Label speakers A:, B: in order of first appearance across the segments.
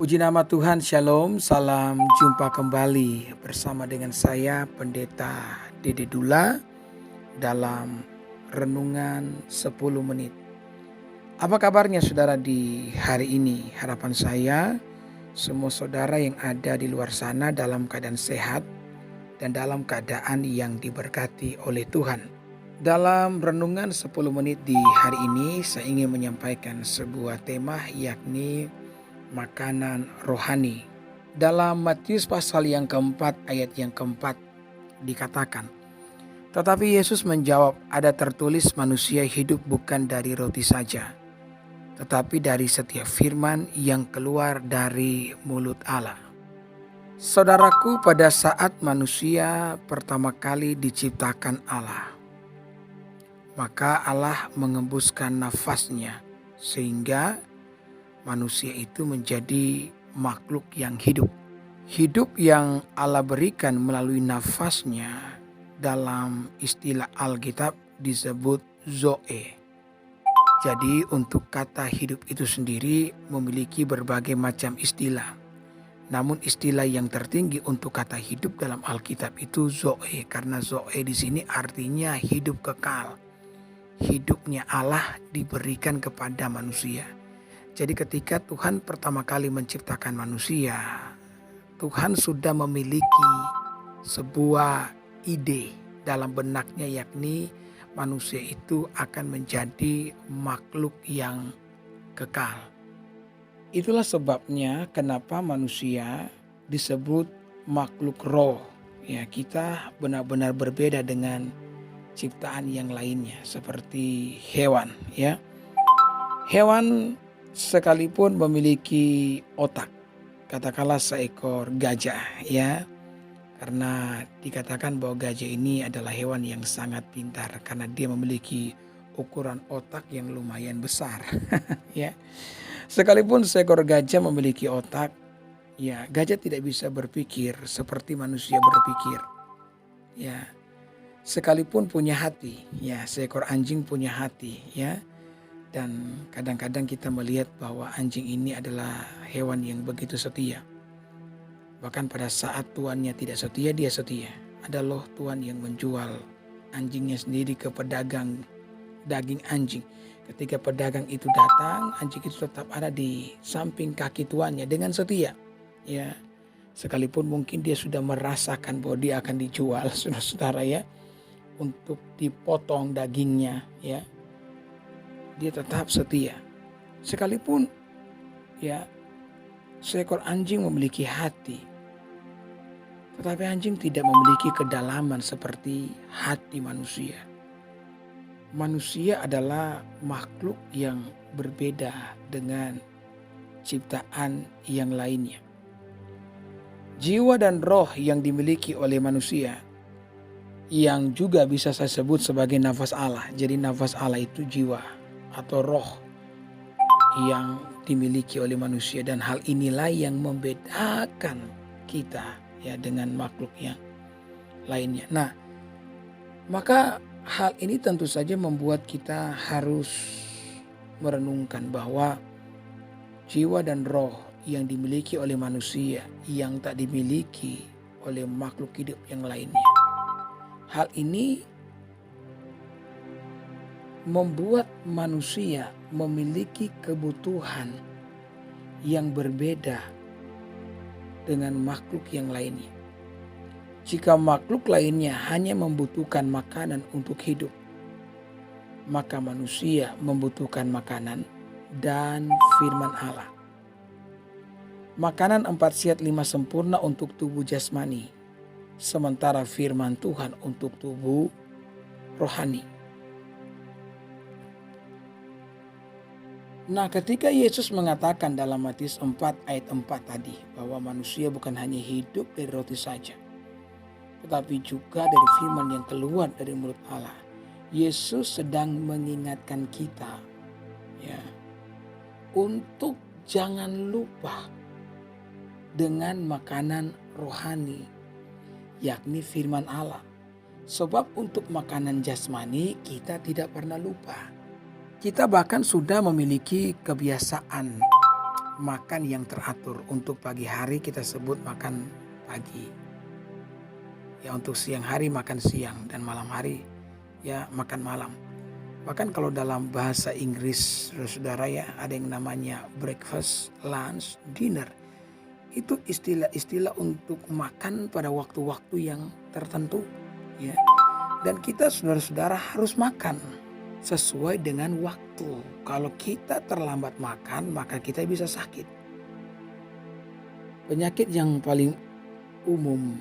A: Puji nama Tuhan, Shalom, salam jumpa kembali bersama dengan saya Pendeta Dede Dula dalam Renungan 10 Menit. Apa kabarnya saudara di hari ini? Harapan saya semua saudara yang ada di luar sana dalam keadaan sehat dan dalam keadaan yang diberkati oleh Tuhan. Dalam Renungan 10 Menit di hari ini saya ingin menyampaikan sebuah tema yakni makanan rohani. Dalam Matius pasal yang keempat ayat yang keempat dikatakan, tetapi Yesus menjawab, ada tertulis manusia hidup bukan dari roti saja, tetapi dari setiap firman yang keluar dari mulut Allah. Saudaraku, pada saat manusia pertama kali diciptakan Allah, maka Allah mengembuskan nafasnya sehingga manusia itu menjadi makhluk yang hidup. Hidup yang Allah berikan melalui nafasnya dalam istilah Alkitab disebut Zoe. Jadi untuk kata hidup itu sendiri memiliki berbagai macam istilah. Namun istilah yang tertinggi untuk kata hidup dalam Alkitab itu Zoe. Karena Zoe di sini artinya hidup kekal. Hidupnya Allah diberikan kepada manusia. Jadi ketika Tuhan pertama kali menciptakan manusia, Tuhan sudah memiliki sebuah ide dalam benaknya, yakni manusia itu akan menjadi makhluk yang kekal. Itulah sebabnya kenapa manusia disebut makhluk roh. Ya, kita benar-benar berbeda dengan ciptaan yang lainnya seperti hewan, ya. Hewan sekalipun memiliki otak, katakanlah seekor gajah, ya, karena dikatakan bahwa gajah ini adalah hewan yang sangat pintar karena dia memiliki ukuran otak yang lumayan besar. Ya, sekalipun seekor gajah memiliki otak, ya, gajah tidak bisa berpikir seperti manusia berpikir. Ya, sekalipun punya hati, ya, seekor anjing punya hati, ya. Dan kadang-kadang kita melihat bahwa anjing ini adalah hewan yang begitu setia. Bahkan pada saat tuannya tidak setia, dia setia. Ada loh tuan yang menjual anjingnya sendiri ke pedagang daging anjing. Ketika pedagang itu datang, anjing itu tetap ada di samping kaki tuannya dengan setia. Ya, sekalipun mungkin dia sudah merasakan bahwa dia akan dijual, saudara-saudara, ya, untuk dipotong dagingnya, ya. Dia tetap setia. Sekalipun, ya, seekor anjing memiliki hati, tetapi anjing tidak memiliki kedalaman seperti hati manusia. Manusia adalah makhluk yang berbeda dengan ciptaan yang lainnya. Jiwa dan roh yang dimiliki oleh manusia, yang juga bisa saya sebut sebagai nafas Allah. Jadi nafas Allah itu jiwa atau roh yang dimiliki oleh manusia, dan hal inilah yang membedakan kita, ya, dengan makhluk yang lainnya. Nah, maka hal ini tentu saja membuat kita harus merenungkan bahwa jiwa dan roh yang dimiliki oleh manusia yang tak dimiliki oleh makhluk hidup yang lainnya. Hal ini membuat manusia memiliki kebutuhan yang berbeda dengan makhluk yang lainnya. Jika makhluk lainnya hanya membutuhkan makanan untuk hidup, maka manusia membutuhkan makanan dan firman Allah. Makanan 4 sehat 5 sempurna untuk tubuh jasmani, sementara firman Tuhan untuk tubuh rohani. Nah, ketika Yesus mengatakan dalam Matius 4 ayat 4 tadi bahwa manusia bukan hanya hidup dari roti saja, tetapi juga dari firman yang keluar dari mulut Allah. Yesus sedang mengingatkan kita, ya, untuk jangan lupa dengan makanan rohani, yakni firman Allah. Sebab untuk makanan jasmani kita tidak pernah lupa. Kita bahkan sudah memiliki kebiasaan makan yang teratur. Untuk pagi hari kita sebut makan pagi. Ya, untuk siang hari makan siang dan malam hari ya makan malam. Bahkan kalau dalam bahasa Inggris, saudara ya, ada yang namanya breakfast, lunch, dinner. Itu istilah-istilah untuk makan pada waktu-waktu yang tertentu, ya. Dan kita saudara-saudara harus makan sesuai dengan waktu. Kalau kita terlambat makan, maka kita bisa sakit. Penyakit yang paling umum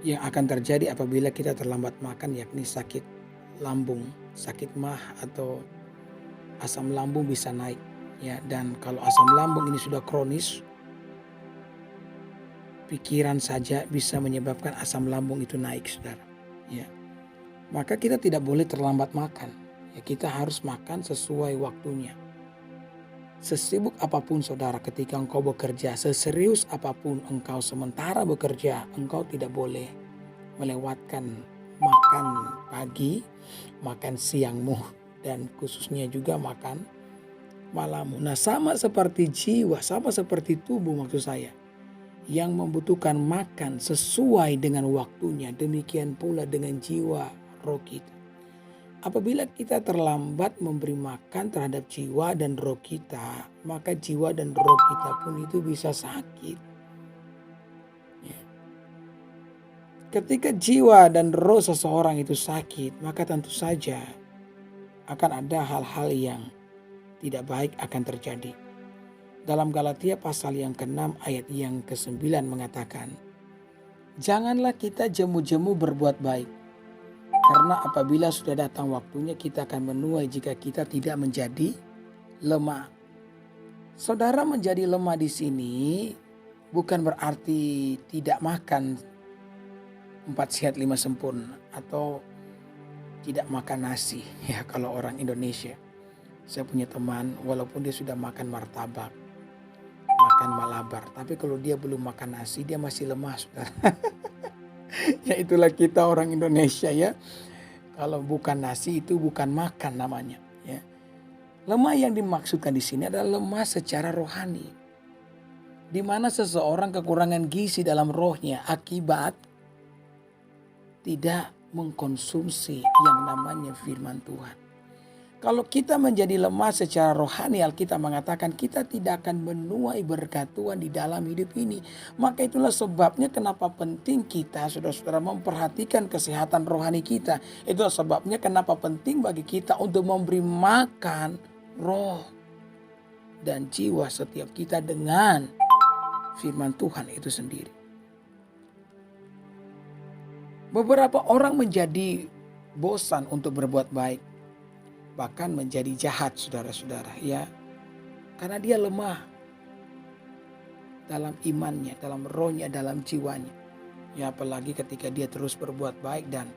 A: yang akan terjadi apabila kita terlambat makan yakni sakit lambung, sakit mah atau asam lambung bisa naik, ya. Dan kalau asam lambung ini sudah kronis, pikiran saja bisa menyebabkan asam lambung itu naik, saudara. Ya, maka kita tidak boleh terlambat makan. Ya, kita harus makan sesuai waktunya. Sesibuk apapun saudara ketika engkau bekerja, seserius apapun engkau sementara bekerja, engkau tidak boleh melewatkan makan pagi, makan siangmu, dan khususnya juga makan malammu. Nah, sama seperti jiwa, sama seperti tubuh maksud saya, yang membutuhkan makan sesuai dengan waktunya, demikian pula dengan jiwa roh kita. Apabila kita terlambat memberi makan terhadap jiwa dan roh kita, maka jiwa dan roh kita pun itu bisa sakit. Ya. Ketika jiwa dan roh seseorang itu sakit, maka tentu saja akan ada hal-hal yang tidak baik akan terjadi. Dalam Galatia pasal yang ke-6 ayat yang ke-9 mengatakan, "Janganlah kita jemu-jemu berbuat baik, karena apabila sudah datang waktunya kita akan menuai jika kita tidak menjadi lemah." Saudara, menjadi lemah di sini bukan berarti tidak makan 4 sehat 5 sempurna atau tidak makan nasi, ya, kalau orang Indonesia. Saya punya teman walaupun dia sudah makan martabak, makan malabar, tapi kalau dia belum makan nasi dia masih lemah, saudara. Ya, itulah kita orang Indonesia, ya. Kalau bukan nasi itu bukan makan namanya, ya. Lemah yang dimaksudkan di sini adalah lemah secara rohani, di mana seseorang kekurangan gizi dalam rohnya akibat tidak mengkonsumsi yang namanya firman Tuhan. Kalau kita menjadi lemah secara rohani, Alkitab mengatakan kita tidak akan menuai berkat Tuhan di dalam hidup ini. Maka itulah sebabnya kenapa penting kita, saudara-saudara, memperhatikan kesehatan rohani kita. Itulah sebabnya kenapa penting bagi kita untuk memberi makan roh dan jiwa setiap kita dengan firman Tuhan itu sendiri. Beberapa orang menjadi bosan untuk berbuat baik, bahkan menjadi jahat, saudara-saudara, ya, karena dia lemah dalam imannya, dalam rohnya, dalam jiwanya. Ya, apalagi ketika dia terus berbuat baik dan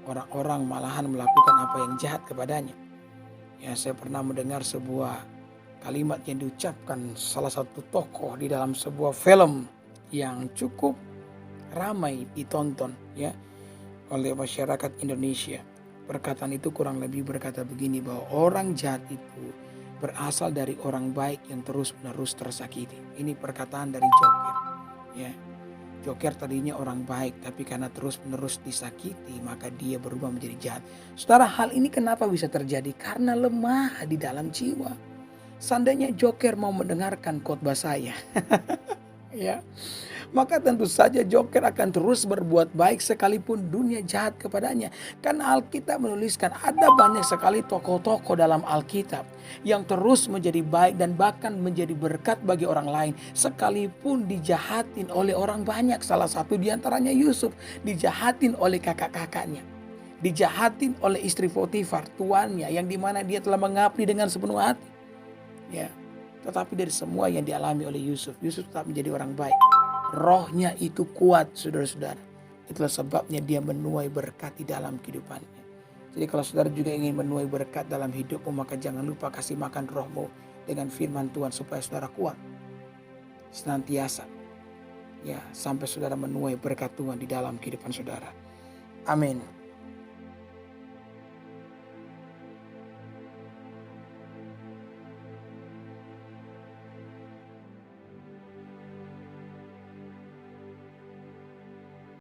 A: orang-orang malahan melakukan apa yang jahat kepadanya. Ya, saya pernah mendengar sebuah kalimat yang diucapkan salah satu tokoh di dalam sebuah film yang cukup ramai ditonton, ya, oleh masyarakat Indonesia. Perkataan itu kurang lebih berkata begini, bahwa orang jahat itu berasal dari orang baik yang terus-menerus tersakiti. Ini perkataan dari Joker, ya. Joker tadinya orang baik, tapi karena terus-menerus disakiti, maka dia berubah menjadi jahat. Saudara, hal ini kenapa bisa terjadi? Karena lemah di dalam jiwa. Seandainya Joker mau mendengarkan khotbah saya, ya, maka tentu saja Joker akan terus berbuat baik sekalipun dunia jahat kepadanya. Karena Alkitab menuliskan ada banyak sekali tokoh-tokoh dalam Alkitab yang terus menjadi baik dan bahkan menjadi berkat bagi orang lain sekalipun dijahatin oleh orang banyak. Salah satu diantaranya Yusuf, dijahatin oleh kakak-kakaknya, dijahatin oleh istri Potifar, tuannya, yang dimana dia telah mengabdi dengan sepenuh hati, ya. Tetapi dari semua yang dialami oleh Yusuf, Yusuf tetap menjadi orang baik. Rohnya itu kuat, saudara-saudara. Itulah sebabnya dia menuai berkat di dalam kehidupannya. Jadi kalau saudara juga ingin menuai berkat dalam hidupmu, maka jangan lupa kasih makan rohmu dengan firman Tuhan supaya saudara kuat senantiasa, ya, sampai saudara menuai berkat Tuhan di dalam kehidupan saudara. Amin.